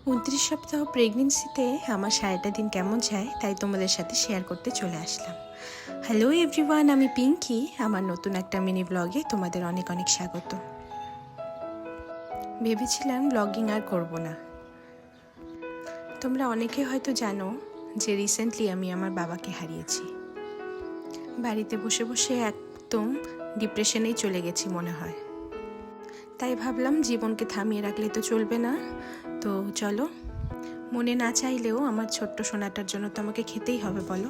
29 সপ্তাহ প্রেগনেন্সিতে আমার সারাটা দিন কেমন যায় তাই তোমাদের সাথে শেয়ার করতে চলে আসলাম। হ্যালো এভরিওয়ান, আমি পিঙ্কি। আমার নতুন একটা মিনি ব্লগে তোমাদের অনেক অনেক স্বাগত। ভেবেছিলাম ব্লগিং আর করব না। তোমরা অনেকে হয়তো জানো যে রিসেন্টলি আমি আমার বাবাকে হারিয়েছি। বাড়িতে বসে বসে একদম ডিপ্রেশনেই চলে গেছি মনে হয়। তাই ভাবলাম জীবনকে থামিয়ে রাখলে তো চলবে না, তো চলো, মনে না চাইলেও আমার ছোট্ট সোনাটার জন্য তো আমাকে খেতেই হবে বলো।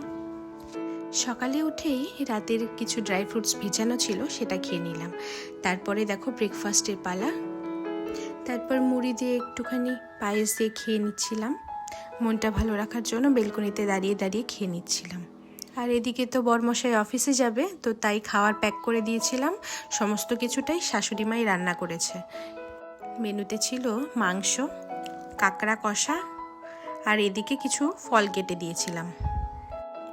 সকালে উঠেই রাতের কিছু ড্রাই ফ্রুটস ভেজানো ছিল, সেটা খেয়ে নিলাম। তারপরে দেখো ব্রেকফাস্টের পালা। তারপর মুড়ি দিয়ে একটুখানি পায়েস দিয়ে খেয়ে নিচ্ছিলাম। মনটা ভালো রাখার জন্য বেলকনিতে দাঁড়িয়ে দাঁড়িয়ে খেয়ে নিচ্ছিলাম। আর এদিকে তো বরমশাই অফিসে যাবে, তো তাই খাওয়ার প্যাক করে দিয়েছিলাম। সমস্ত কিছুটাই শাশুড়ি মাই রান্না করেছে। মেনুতে ছিল মাংস, কাঁকড়া কষা, আর এদিকে কিছু ফল কেটে দিয়েছিলাম।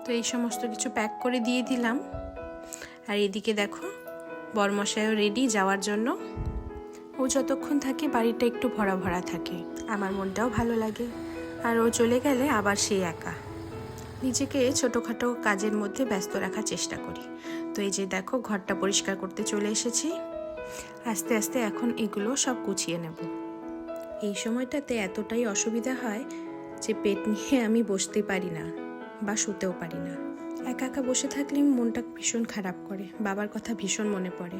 তো এই সমস্ত কিছু প্যাক করে দিয়ে দিলাম। আর এদিকে দেখো বরমশাইও রেডি যাওয়ার জন্য। ও যতক্ষণ থাকে বাড়িটা একটু ভরা ভরা থাকে, আমার মনটাও ভালো লাগে। আর ও চলে গেলে আবার সেই একা। নিজেকে ছোটোখাটো কাজের মধ্যে ব্যস্ত রাখার চেষ্টা করি। তো এই যে দেখো ঘরটা পরিষ্কার করতে চলে এসেছি। আস্তে আস্তে এখন এগুলো সব গুছিয়ে নেব। এই সময়টাতে এতটাই অসুবিধা হয় যে পেট নিয়ে আমি বসতে পারি না বা শুতেও পারি না। একা একা বসে থাকলে মনটা ভীষণ খারাপ করে, বাবার কথা ভীষণ মনে পড়ে।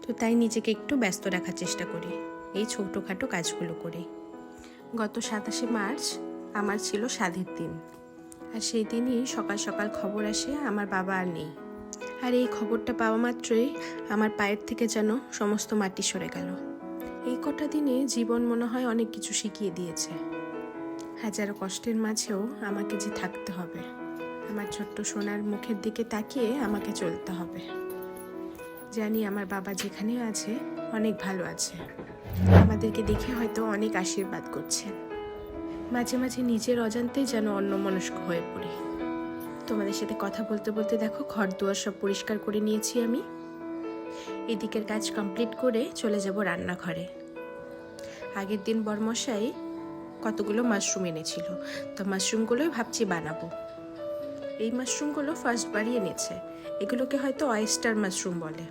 তো তাই নিজেকে একটু ব্যস্ত রাখার চেষ্টা করি এই ছোটোখাটো কাজগুলো করে। গত 27 মার্চ আমার ছিল সাধের দিন। আর সেই দিনই সকাল সকাল খবর আসে আমার বাবা আর নেই। আর এই খবরটা পাওয়া মাত্রই আমার পায়ের থেকে যেন সমস্ত মাটি সরে গেল। এই কটা দিনে জীবন মনে হয় অনেক কিছু শিখিয়ে দিয়েছে। হাজারো কষ্টের মাঝেও আমাকে যে থাকতে হবে, আমার ছোট্ট সোনার মুখের দিকে তাকিয়ে আমাকে চলতে হবে। জানি আমার বাবা যেখানে আছে অনেক ভালো আছে, আমাদেরকে দেখে হয়তো অনেক আশীর্বাদ করছেন। মাঝে মাঝে নিজের অজান্তেই যেন অন্যমনস্ক হয়ে পড়ি। তোমাদের সাথে কথা বলতে বলতে দেখো ঘর দুয়ার সব পরিষ্কার করে নিয়েছি আমি। এদিকের কাজ কমপ্লিট করে চলে যাব রান্নাঘরে। আগের দিন বরমশাই কতগুলো মাশরুম এনেছিল, তো মাশরুমগুলোই ভাবছি বানাবো। এই মাশরুমগুলো ফার্স্টবারই এনেছে, এগুলোকে হয়তো অয়েস্টার মাশরুম বলে।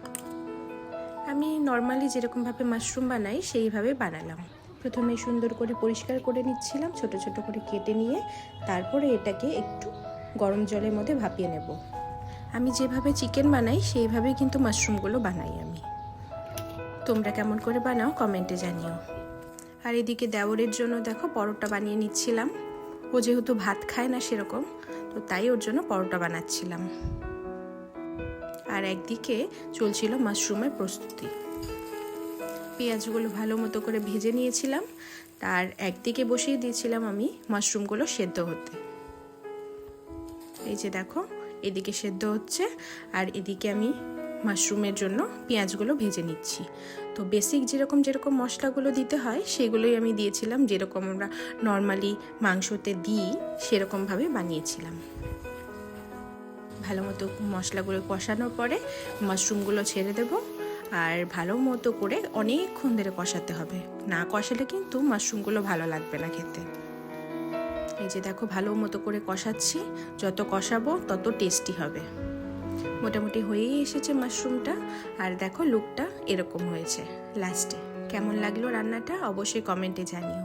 আমি নর্মালি যেরকমভাবে মাশরুম বানাই সেইভাবে বানালাম। প্রথমে সুন্দর করে পরিষ্কার করে নিচ্ছিলাম, ছোট ছোট করে কেটে নিয়ে তারপরে এটাকে একটু গরম জলের মধ্যে ভাপিয়ে নেব। আমি যেভাবে চিকেন বানাই সেইভাবেই কিন্তু মাশরুমগুলো বানাই আমি। তোমরা কেমন করে বানাও কমেন্টে জানিও। আর এদিকে দেওরের জন্য দেখো পরোটা বানিয়ে নিচ্ছিলাম। ও যেহেতু ভাত খায় না সেরকম, তো তাই ওর জন্য পরোটা বানাচ্ছিলাম। আর একদিকে চলছিল মাশরুমের প্রস্তুতি। পেঁয়াজগুলো ভালো মতো করে ভেজে নিয়েছিলাম, তার একদিকে বসিয়ে দিয়েছিলাম আমি মাশরুমগুলো সেদ্ধ হতে। এই যে দেখো এদিকে সেদ্ধ হচ্ছে আর এদিকে আমি মাশরুমের জন্য পেঁয়াজগুলো ভেজে নিচ্ছি। তো বেসিক যেরকম যেরকম মশলাগুলো দিতে হয় সেগুলোই আমি দিয়েছিলাম, যেরকম আমরা নর্মালি মাংসতে দিই সেরকমভাবে বানিয়েছিলাম। ভালো মতো মশলাগুলো কষানোর পরে মাশরুমগুলো ছেড়ে দেব। আর ভালো মতো করে অনেকক্ষণ ধরে কষাতে হবে, না কষালে কিন্তু মাশরুমগুলো ভালো লাগবে না খেতে। এই যে দেখো ভালো মতো করে কষাচ্ছি, যত কষাবো তত টেস্টি হবে। মোটামুটি হয়েই এসেছে মাশরুমটা। আর দেখো লুকটা এরকম হয়েছে লাস্টে। কেমন লাগলো রান্নাটা অবশ্যই কমেন্টে জানিও।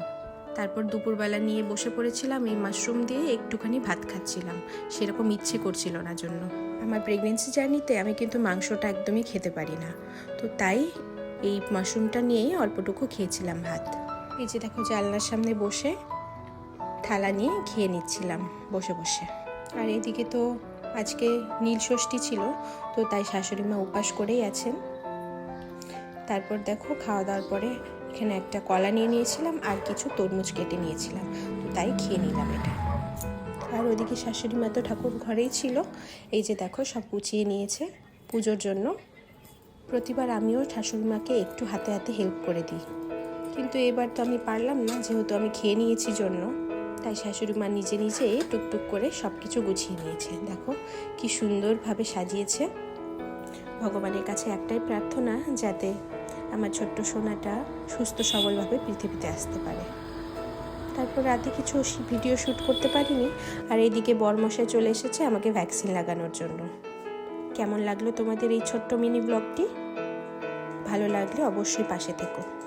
তারপর দুপুরবেলা নিয়ে বসে পড়েছিলাম এই মাশরুম দিয়ে একটুখানি ভাত খাচ্ছিলাম, সেরকম ইচ্ছে করছিল না জন্য। আমার প্রেগনেন্সি জার্নিতে আমি কিন্তু মাংসটা একদমই খেতে পারি না, তো তাই এই মাশরুমটা নিয়েই অল্পটুকু খেয়েছিলাম ভাত। এই যে দেখো জানলার সামনে বসে থালা নিয়ে খেয়ে নিচ্ছিলাম বসে বসে। আর এদিকে তো আজকে নীল ষষ্ঠী ছিল, তো তাই শাশুড়ি মা উপাস করেই আছেন। তারপর দেখো খাওয়া দাওয়ার পরে এখানে একটা কলা নিয়ে নিয়েছিলাম আর কিছু তরমুজ কেটে নিয়েছিলাম, তো তাই খেয়ে নিলাম এটা। আর ওইদিকে শাশুড়ি মা তো ঠাকুর ঘরেই ছিল। এই যে দেখো সব গুছিয়ে নিয়েছে পুজোর জন্য। প্রতিবার আমিও শাশুড়ি মাকে একটু হাতে হাতে হেল্প করে দিই, কিন্তু এবার তো আমি পারলাম না, যেহেতু আমি খেয়ে নিয়েছি জন্য। তাই শাশুড়ি মা নিজে নিজে টুকটুক করে সব কিছু গুছিয়ে নিয়েছে। দেখো কি সুন্দরভাবে সাজিয়েছে। ভগবানের কাছে একটাই প্রার্থনা, যাতে আমার ছোট্ট সোনাটা সুস্থ সবলভাবে পৃথিবীতে আসতে পারে। তারপর রাতে কিছু ভিডিও শ্যুট করতে পারিনি। আর এইদিকে বরমশাই চলে এসেছে আমাকে ভ্যাকসিন লাগানোর জন্য। কেমন লাগলো তোমাদের এই ছোট্ট মিনি ব্লগটি? ভালো লাগলে অবশ্যই পাশে থেকো।